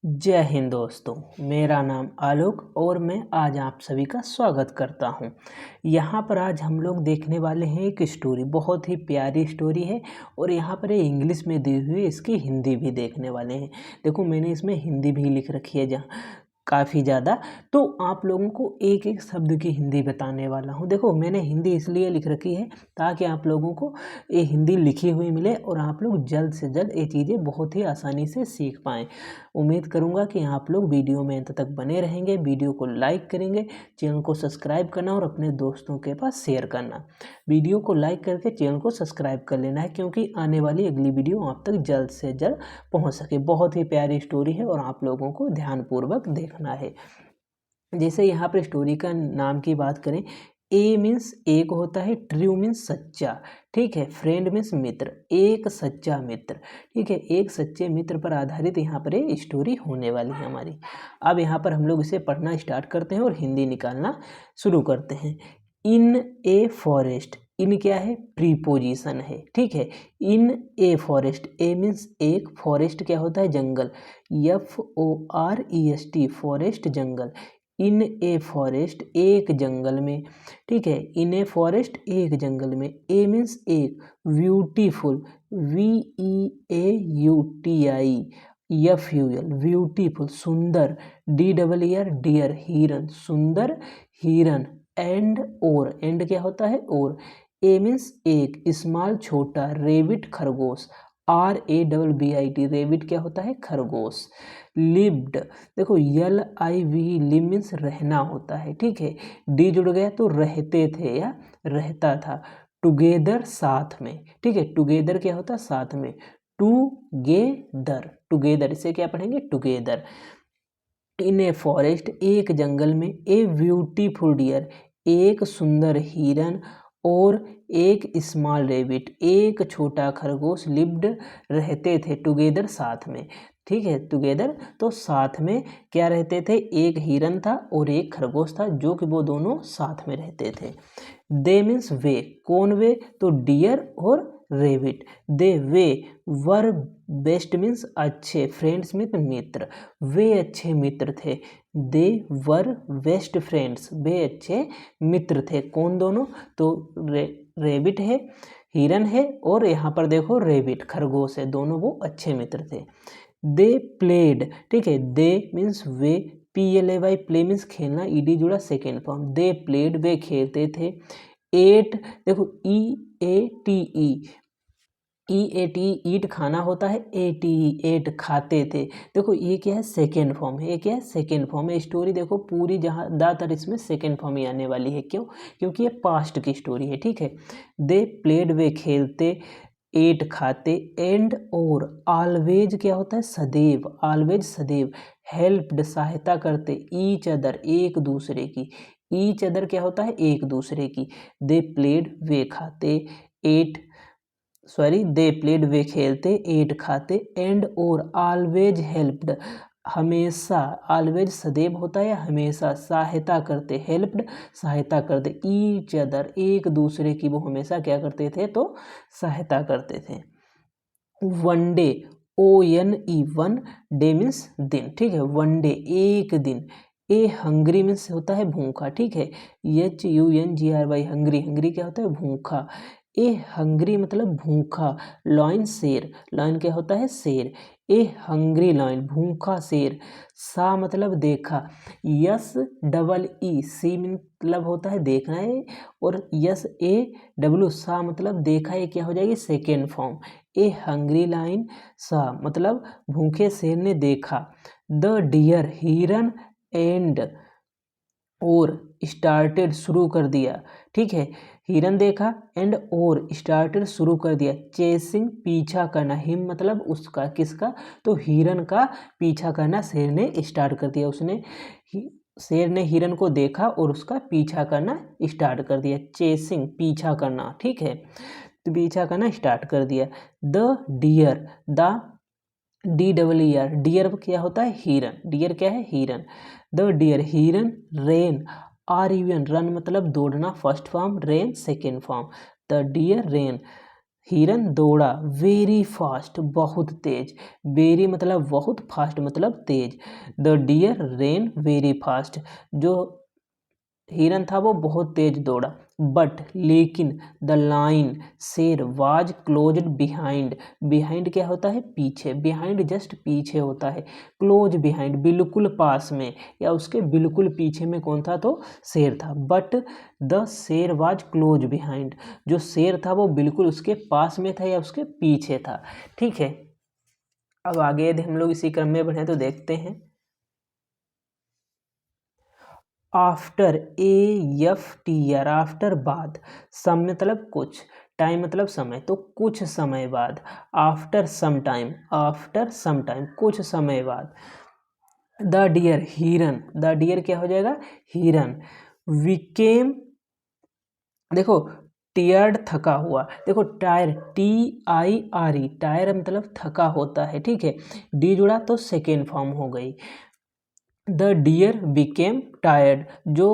जय हिंद दोस्तों। मेरा नाम आलोक और मैं आज आप सभी का स्वागत करता हूं। यहाँ पर आज हम लोग देखने वाले हैं एक स्टोरी, बहुत ही प्यारी स्टोरी है और यहाँ पर ये इंग्लिश में दी हुई इसकी हिंदी भी देखने वाले हैं। देखो मैंने इसमें हिंदी भी लिख रखी है जहाँ काफ़ी ज़्यादा, तो आप लोगों को एक एक शब्द की हिंदी बताने वाला हूँ। देखो मैंने हिंदी इसलिए लिख रखी है ताकि आप लोगों को ये हिंदी लिखी हुई मिले और आप लोग जल्द से जल्द ये चीज़ें बहुत ही आसानी से सीख पाएँ। उम्मीद करूँगा कि आप लोग वीडियो में अंत तक बने रहेंगे, वीडियो को लाइक करेंगे, चैनल को सब्सक्राइब करना और अपने दोस्तों के पास शेयर करना। वीडियो को लाइक करके चैनल को सब्सक्राइब कर लेना है क्योंकि आने वाली अगली वीडियो आप तक जल्द से जल्द पहुंच सके। बहुत ही प्यारी स्टोरी है और आप लोगों को ध्यानपूर्वक देखना है। जैसे यहाँ पर स्टोरी का नाम की बात करें, ए मीन्स एक होता है, ट्रू मीन्स सच्चा, ठीक है, फ्रेंड मीन्स मित्र, एक सच्चा मित्र, ठीक है, एक सच्चे मित्र पर आधारित यहाँ पर ये स्टोरी होने वाली है हमारी। अब यहाँ पर हम लोग इसे पढ़ना स्टार्ट करते हैं और हिंदी निकालना शुरू करते हैं। इन ए फॉरेस्ट, इन क्या है, प्रीपोजिशन है, ठीक है। इन ए फॉरेस्ट, ए मीन्स एक, फॉरेस्ट क्या होता है, जंगल, FOREST, forest jungle. In a forest, एक जंगल में, ठीक है, इन ए फॉरेस्ट एक जंगल में। ए मीन्स एक, ब्यूटीफुल, VEAUTI, ब्यूटीफुल, सुंदर, DEER, डियर, हिरन, सुंदर हिरन। एंड और, एंड क्या होता है, और। ए मीन्स एक, स्मॉल छोटा, रेबिट खरगोश, RABBIT, रेबिट क्या होता है, खरगोश। लिव्ड, देखो LIV, लिव मीन्स रहना होता है, ठीक है, डी जुड़ गया तो रहते थे या रहता था। टुगेदर साथ में, ठीक है, टुगेदर क्या होता है, साथ में, टुगेदर, टुगेदर, इसे क्या पढ़ेंगे, टुगेदर। इन ए फॉरेस्ट, एक जंगल में। ए ब्यूटीफुल डियर, एक सुंदर हिरन, और एक स्मॉल रेबिट, एक छोटा खरगोश। लिव्ड, रहते थे, टुगेदर साथ में, ठीक है, टुगेदर तो साथ में क्या रहते थे, एक हिरन था और एक खरगोश था जो कि वो दोनों साथ में रहते थे। दे मीन्स वे, कौन वे, तो डियर और रेबिट। दे वे वर बेस्ट मीन्स अच्छे, फ्रेंड्स मीन्स मित्र, वे अच्छे मित्र थे। दे वर बेस्ट फ्रेंड्स, वे अच्छे मित्र थे, कौन दोनों, तो रेबिट है, हिरन है, और यहाँ पर देखो रेबिट खरगोश है, दोनों वो अच्छे मित्र थे। दे प्लेड, ठीक है, दे मीन्स वे, PLAY, प्ले मीन्स खेलना, ED जुड़ा सेकेंड फॉर्म। दे प्लेड, वे खेलते थे। एट, देखो EATE, ईट खाना होता है, ATE, एट खाते थे। देखो ये क्या है, सेकेंड फॉर्म है, ये क्या है, सेकेंड फॉर्म है। स्टोरी देखो पूरी ज़्यादातर इसमें सेकेंड फॉर्म ही आने वाली है, क्यों, क्योंकि ये पास्ट की स्टोरी है, ठीक है। दे प्लेड, वे खेलते, एट खाते, एंड और, ऑलवेज क्या होता है, सदैव, ऑलवेज सदैव। हेल्प्ड, सहायता करते, ईच अदर, एक दूसरे की, ईच अदर क्या होता है, एक दूसरे की। दे प्लेड, वे खाते, एट दे प्लेड, वे खेलते, एट खाते, एंड और, ऑलवेज हेल्प्ड, हमेशा, ऑलवेज सदैव होता है, हमेशा, सहायता करते, हेल्प्ड, सहायता करते, ईच अदर, एक दूसरे की वो हमेशा क्या करते थे, तो सहायता करते थे। One day, ONE, one day means दिन, ठीक है, वन डे एक दिन। ए हंग्री मीन्स होता है भूखा, ठीक है, HUNGRY, हंग्री, हंग्री क्या होता है, भूखा। ए हंग्री मतलब भूखा। लॉइन, शेर, लॉइन क्या होता है, शेर। ए हंग्री लॉइन, भूखा शेर। सा मतलब देखा, SEE, सी मतलब होता है देखना है, और SAW, सा मतलब देखा, ये क्या हो जाएगी, सेकेंड फॉर्म। ए हंग्री लाइन, सा मतलब भूखे शेर ने देखा। द डियर, हिरन, एंड और, स्टार्टेड, शुरू कर दिया, ठीक है, हिरन देखा, एंड और, स्टार्टेड, शुरू कर दिया। चेसिंग, पीछा करना, हिम मतलब उसका, किसका, तो हिरन का पीछा करना शेर ने स्टार्ट कर दिया, उसने शेर ने हिरन को देखा और उसका पीछा करना स्टार्ट कर दिया। चेसिंग, पीछा करना, ठीक है, तो पीछा करना स्टार्ट कर दिया। The deer, the DEER, deer क्या होता है, हिरन, डियर क्या है, हिरन। द डियर, हिरन, रेन, RUN, रन मतलब दौड़ना, first form, ran second form. The deer ran, हिरन दौड़ा वेरी फास्ट, बहुत तेज। वेरी मतलब बहुत, फास्ट मतलब तेज। The deer ran very fast, जो हिरन था वो बहुत तेज दौड़ा। बट लेकिन द लाइन शेर वाज क्लोज्ड बिहाइंड। बिहाइंड क्या होता है? पीछे। बिहाइंड जस्ट पीछे होता है। क्लोज बिहाइंड बिल्कुल पास में, या उसके बिल्कुल पीछे में कौन था? तो शेर था। बट द शेर वाज क्लोज बिहाइंड, जो शेर था वो बिल्कुल उसके पास में था या उसके पीछे था। ठीक है, अब आगे यदि हम लोग इसी क्रम में बढ़े तो देखते हैं। आफ्टर, AFTR, आफ्टर बाद, सम मतलब कुछ, टाइम मतलब समय, तो कुछ समय बाद। After some time, after some time कुछ समय बाद। द डियर हिरन, द डियर क्या हो जाएगा? हिरन। विकेम, देखो टियर्ड थका हुआ, देखो टायर TIRE, टायर मतलब थका होता है। ठीक है, डी जुड़ा तो सेकेंड फॉर्म हो गई। द डियर बिकेम टायर्ड, जो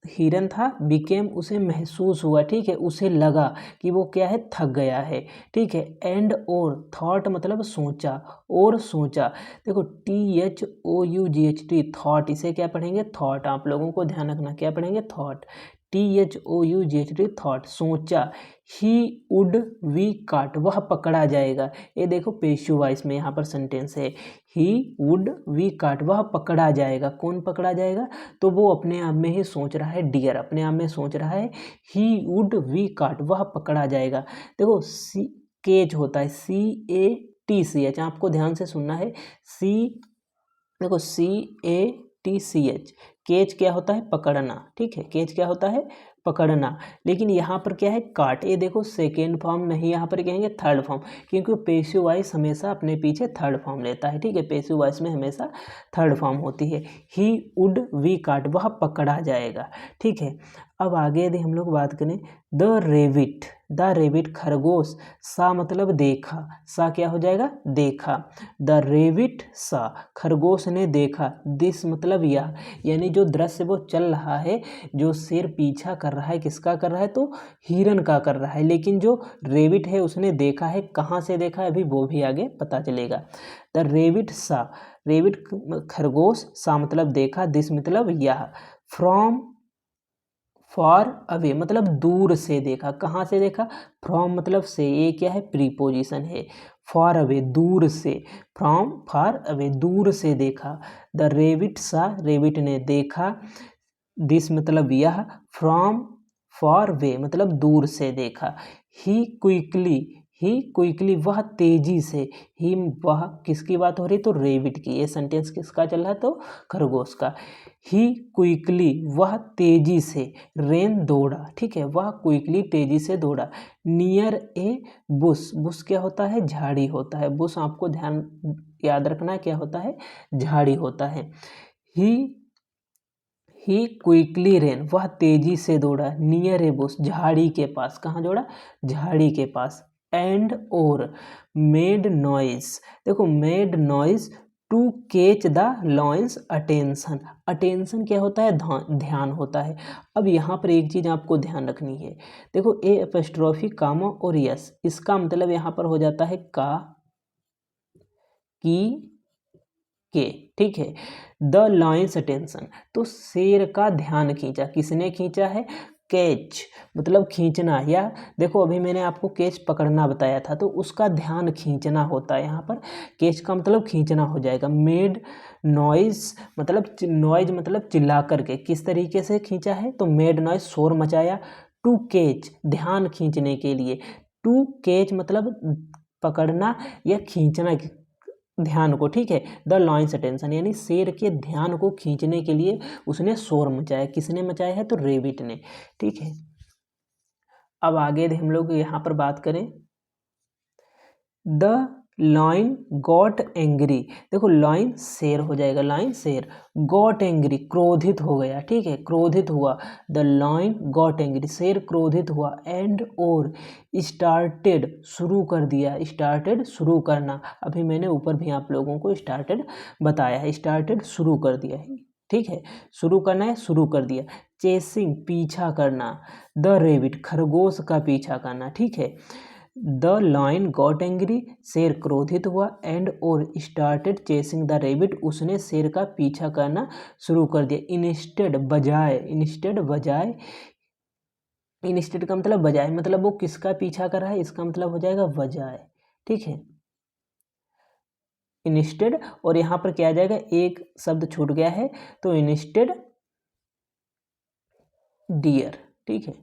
हिरन था बिकेम उसे महसूस हुआ, ठीक है, उसे लगा कि वो क्या है? थक गया है। ठीक है, एंड और थॉट मतलब सोचा, और सोचा। देखो THOUGHT थॉट, इसे क्या पढ़ेंगे? थॉट। आप लोगों को ध्यान रखना, क्या पढ़ेंगे? थॉट। THOUGHT थॉट, सोचा। ही वुड वी काट, वह पकड़ा जाएगा। ये देखो पेशु वॉइस में यहाँ पर सेंटेंस है। ही वुड वी काट, वह पकड़ा जाएगा। कौन पकड़ा जाएगा? तो वो अपने आप में ही सोच रहा है, डियर अपने आप में सोच रहा है ही वुड वी काट, वह पकड़ा जाएगा। देखो सी केच होता है, CATCH, आपको ध्यान से सुनना है। सी, देखो CATCH, केच क्या होता है? पकड़ना। ठीक है, केच क्या होता है? पकड़ना। लेकिन यहाँ पर क्या है? काट। ये देखो सेकेंड फॉर्म नहीं, यहाँ पर कहेंगे थर्ड फॉर्म, क्योंकि पेसिव वॉइस हमेशा अपने पीछे थर्ड फॉर्म लेता है। ठीक है, पेसिव वॉइस में हमेशा थर्ड फॉर्म होती है। ही वुड वी काट, वह पकड़ा जाएगा। ठीक है, अब आगे यदि हम लोग बात करें, द रेबिट, द रेबिट खरगोश, सा मतलब देखा, सा क्या हो जाएगा? देखा। द रेबिट सा, खरगोश ने देखा। दिस मतलब यह, यानी जो दृश्य वो चल रहा है, जो शेर पीछा कर रहा है, किसका कर रहा है? तो हिरन का कर रहा है। लेकिन जो रेबिट है उसने देखा है, कहाँ से देखा है अभी वो भी आगे पता चलेगा। द रेबिट सा, रेबिट खरगोश, सा मतलब देखा, दिस मतलब यह। फ्रॉम फॉर अवे मतलब दूर से देखा। कहाँ से देखा? फ्रॉम मतलब से, ये क्या है? प्रीपोजिशन है। फॉर अवे दूर से, फ्रॉम फॉर अवे दूर से देखा। द रेबिट सा, रेबिट ने देखा। दिस मतलब यह। फ्रॉम फॉर वे मतलब दूर से देखा। ही क्विकली, ही क्विकली वह तेजी से। ही, वह किसकी बात हो रही? तो रेबिट की। ये सेंटेंस किसका चल रहा है? तो खरगोश का। ही क्विकली वह तेजी से, रेन दौड़ा। ठीक है, वह क्विकली तेजी से दौड़ा। नियर ए बुश, बुश क्या होता है? झाड़ी होता है। बुश आपको ध्यान याद रखना है, क्या होता है? झाड़ी होता है। ही क्विकली रेन, वह तेजी से दौड़ा। नियर ए बुश, झाड़ी के पास। कहाँ दौड़ा? झाड़ी के पास। एंड और मेड नॉइज, देखो made noise to catch the lion's attention. Attention क्या होता है? ध्यान होता है। अब यहाँ पर एक चीज आपको ध्यान रखनी है, देखो ए एपोस्ट्रोफी कामा और यस, इसका मतलब यहाँ पर हो जाता है का, की, के। ठीक है, द लॉयंस अटेंशन, तो शेर का ध्यान खींचा। किसने खींचा है? कैच मतलब खींचना, या देखो अभी मैंने आपको कैच पकड़ना बताया था, तो उसका ध्यान खींचना होता है। यहाँ पर कैच का मतलब खींचना हो जाएगा। मेड नॉइज मतलब, नॉइज मतलब चिल्ला करके। किस तरीके से खींचा है? तो मेड नॉइज शोर मचाया। टू कैच ध्यान खींचने के लिए। टू कैच मतलब पकड़ना या खींचना ध्यान को। ठीक है, द लॉयंस अटेंशन यानी शेर के ध्यान को खींचने के लिए उसने शोर मचाया। किसने मचाया है? तो रेबिट ने। ठीक है, अब आगे हम लोग यहाँ पर बात करें, द लॉयन गॉट एंग्री। देखो लॉयन शेर हो जाएगा, लॉयन शेर, गॉट एंग्री क्रोधित हो गया। ठीक है, क्रोधित हुआ। द लॉयन गॉट एंग्री, शेर क्रोधित हुआ। एंड और स्टार्टेड शुरू कर दिया। स्टार्टेड शुरू करना, अभी मैंने ऊपर भी आप लोगों को स्टार्टेड बताया है। स्टार्टेड शुरू कर दिया है। ठीक है, शुरू करना है, शुरू कर दिया। चेसिंग पीछा करना। द रेबिट खरगोश का पीछा करना। ठीक है, द लायन गॉट एंग्री, शेर क्रोधित हुआ, एंड और स्टार्टेड चेसिंग द रेबिट, उसने शेर का पीछा करना शुरू कर दिया। इंस्टेड बजाय, इंस्टेड का मतलब बजाय, मतलब वो किसका पीछा कर रहा है, इसका मतलब हो जाएगा बजाय, ठीक है, इंस्टेड। और यहाँ पर क्या आ जाएगा, एक शब्द छूट गया है, तो इंस्टेड डियर, ठीक है,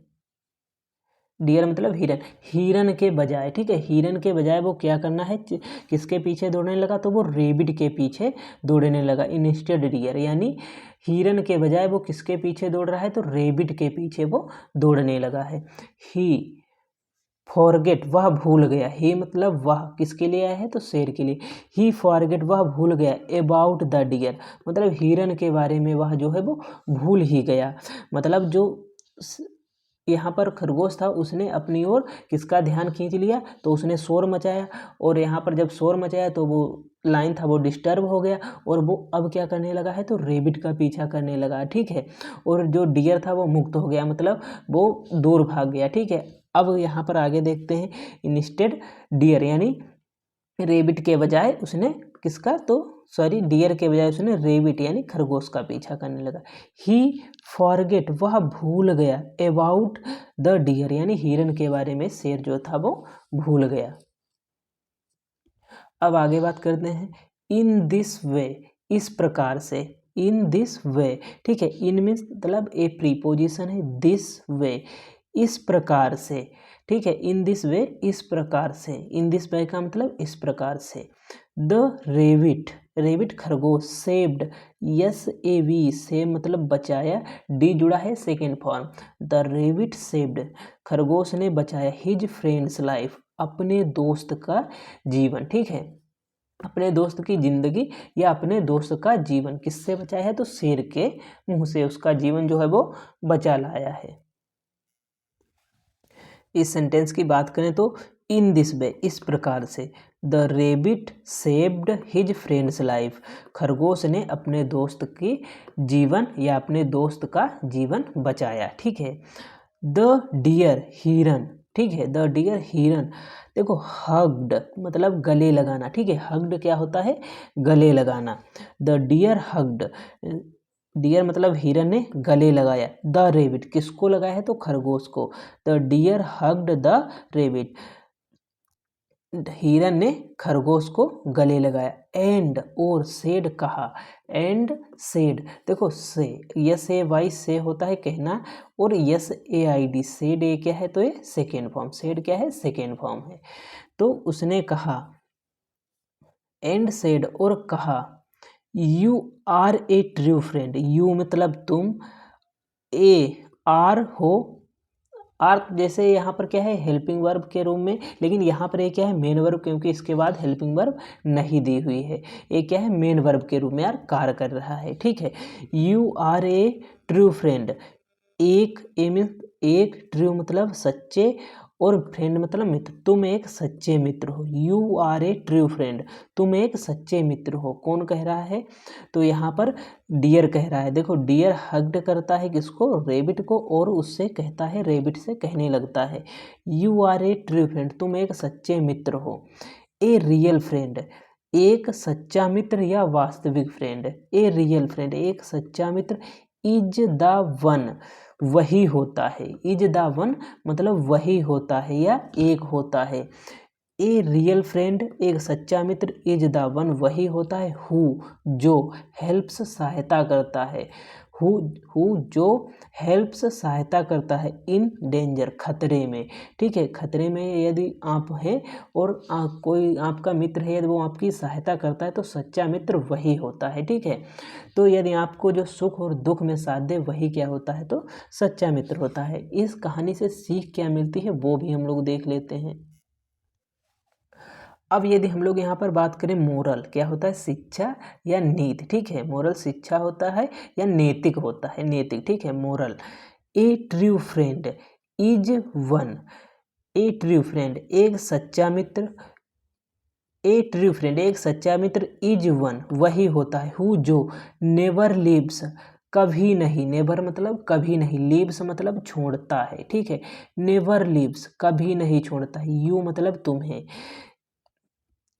डियर मतलब हिरन, हिरन के बजाय, ठीक है, हिरन के बजाय वो क्या करना है, किसके पीछे दौड़ने लगा, तो वो रेबिट के पीछे दौड़ने लगा। इंस्टेड डियर यानी हिरन के बजाय वो किसके पीछे दौड़ रहा है, तो रेबिट के पीछे वो दौड़ने लगा है। ही फॉरगेट, वह भूल गया, ही मतलब वह किसके लिए आया है, तो शेर के लिए। ही फॉरगेट, वह भूल गया, अबाउट द डियर मतलब हिरन के बारे में वह जो है वो भूल ही गया। मतलब जो यहाँ पर खरगोश था उसने अपनी ओर किसका ध्यान खींच लिया, तो उसने शोर मचाया, और यहाँ पर जब शोर मचाया तो वो लाइन था वो डिस्टर्ब हो गया, और वो अब क्या करने लगा है, तो रेबिट का पीछा करने लगा, ठीक है। और जो डियर था वो मुक्त हो गया, मतलब वो दूर भाग गया, ठीक है। अब यहाँ पर आगे देखते हैं, इंस्टेड डियर यानी रेबिट के बजाय उसने किसका, तो सॉरी डियर के बजाय उसने रेबिट यानी खरगोश का पीछा करने लगा। ही फॉरगेट, वह भूल गया, अबाउट द डियर यानी हिरन के बारे में शेर जो था वो भूल गया। अब आगे बात करते हैं, इन दिस वे, इस प्रकार से, इन दिस वे, ठीक है, इन मीन्स मतलब ए प्रीपोजिशन है, दिस वे इस प्रकार से, ठीक है, इन दिस वे इस प्रकार से, इन दिस वे का मतलब इस प्रकार से। द रेबिट, रेबिट खरगोश, सेव्ड, SAV से मतलब बचाया, डी जुड़ा है second form, the rebate saved, खरगोश ने बचाया, हिज फ्रेंड्स लाइफ, अपने दोस्त का जीवन, ठीक है, अपने दोस्त की जिंदगी या अपने दोस्त का जीवन किससे बचाया है, तो शेर के मुंह से उसका जीवन जो है वो बचा लाया है। इस सेंटेंस की बात करें तो इन दिस वे इस प्रकार से, the rebate saved his friends life, खरगोश ने अपने दोस्त की जीवन या अपने दोस्त का जीवन बचाया, ठीक है। द डियर हिरन, ठीक है, द डियर हिरन, देखो हग्ड मतलब गले लगाना, ठीक है, हग्ड क्या होता है, गले लगाना। द डियर हग्ड, डियर मतलब हिरन ने गले लगाया, द रेबिट किसको लगाया है, तो खरगोश को, the deer hugged the rabbit, हिरन ने खरगोश को गले लगाया। एंड और सेड कहा, एंड सेड देखो से, SAY से होता है कहना, और SAID सेड ये क्या है, तो ये सेकेंड फॉर्म, सेड क्या है, सेकेंड फॉर्म है। तो उसने कहा, एंड सेड और कहा, you are a true friend, you मतलब तुम, ए आर हो, आर जैसे यहाँ पर क्या है हेल्पिंग वर्ब के रूप में, लेकिन यहाँ पर ये क्या है मेन वर्ब, क्योंकि इसके बाद हेल्पिंग वर्ब नहीं दी हुई है, ये क्या है मेन वर्ब के रूप में यार कार्य कर रहा है, ठीक है। You are a true friend, एक ए मीन्स एक, ट्रू मतलब सच्चे, और फ्रेंड मतलब मित्र, तुम एक सच्चे मित्र हो, you are a true friend, तुम एक सच्चे मित्र हो। कौन कह रहा है, तो यहाँ पर डियर कह रहा है। देखो डियर हग्ड करता है किसको, रेबिट को, और उससे कहता है, रेबिट से कहने लगता है, you are a true friend, तुम एक सच्चे मित्र हो। ए रियल फ्रेंड, एक सच्चा मित्र या वास्तविक फ्रेंड, ए रियल फ्रेंड एक सच्चा मित्र, इज द वन वही होता है, इज द वन मतलब वही होता है या एक होता है। ए रियल फ्रेंड एक सच्चा मित्र, इज द वन वही होता है, हु जो हेल्प्स सहायता करता है, हु जो हेल्प्स सहायता करता है, इन डेंजर खतरे में, ठीक है, खतरे में यदि आप हैं और कोई आपका मित्र है यदि वो आपकी सहायता करता है तो सच्चा मित्र वही होता है, ठीक है। तो यदि आपको जो सुख और दुख में साथ दे वही क्या होता है, तो सच्चा मित्र होता है। इस कहानी से सीख क्या मिलती है वो भी हम लोग देख लेते हैं। अब यदि हम लोग यहाँ पर बात करें मोरल, क्या होता है, शिक्षा या नीति, ठीक है, मोरल शिक्षा होता है या नैतिक होता है, नैतिक, ठीक है, moral. A true friend is one, A true friend एक सच्चा मित्र, ए ट्रू फ्रेंड एक सच्चा मित्र, इज वन वही होता है, हु जो नेवर लिव्स कभी नहीं, नेवर मतलब कभी नहीं, लीव्स मतलब छोड़ता है, ठीक है, नेवर लीव्स कभी नहीं छोड़ता है, यू मतलब तुम्हें।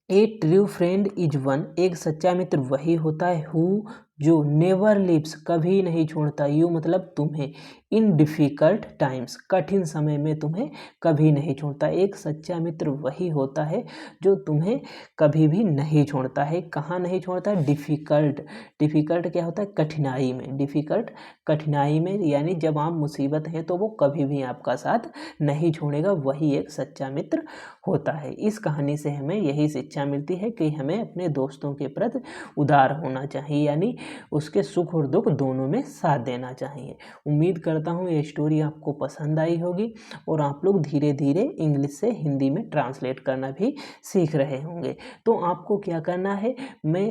ए ट्रू फ्रेंड इज वन, एक सच्चा मित्र वही होता है हु जो नेवर लिव्स कभी नहीं छोड़ता, यू मतलब तुम्हें, इन डिफ़िकल्ट टाइम्स कठिन समय में तुम्हें कभी नहीं छोड़ता। एक सच्चा मित्र वही होता है जो तुम्हें कभी भी नहीं छोड़ता है। कहाँ नहीं छोड़ता है? डिफ़िकल्ट। डिफ़िकल्ट क्या होता है? कठिनाई में। डिफ़िकल्ट कठिनाई में, यानी जब आप मुसीबत हैं तो वो कभी भी आपका साथ नहीं छोड़ेगा, वही एक सच्चा मित्र होता है। इस कहानी से हमें यही शिक्षा मिलती है कि हमें अपने दोस्तों के प्रति उदार होना चाहिए, यानी उसके सुख और दुख दोनों में साथ देना चाहिए। उम्मीद करता हूँ ये स्टोरी आपको पसंद आई होगी और आप लोग धीरे धीरे इंग्लिश से हिंदी में ट्रांसलेट करना भी सीख रहे होंगे। तो आपको क्या करना है, मैं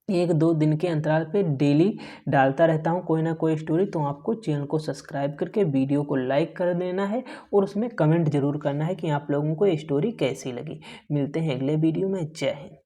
1-2 दिन के अंतराल पे डेली डालता रहता हूँ कोई ना कोई स्टोरी, तो आपको चैनल को सब्सक्राइब करके वीडियो को लाइक कर देना है और उसमें कमेंट जरूर करना है कि आप लोगों को ये स्टोरी कैसी लगी। मिलते हैं अगले वीडियो में। जय हिंद।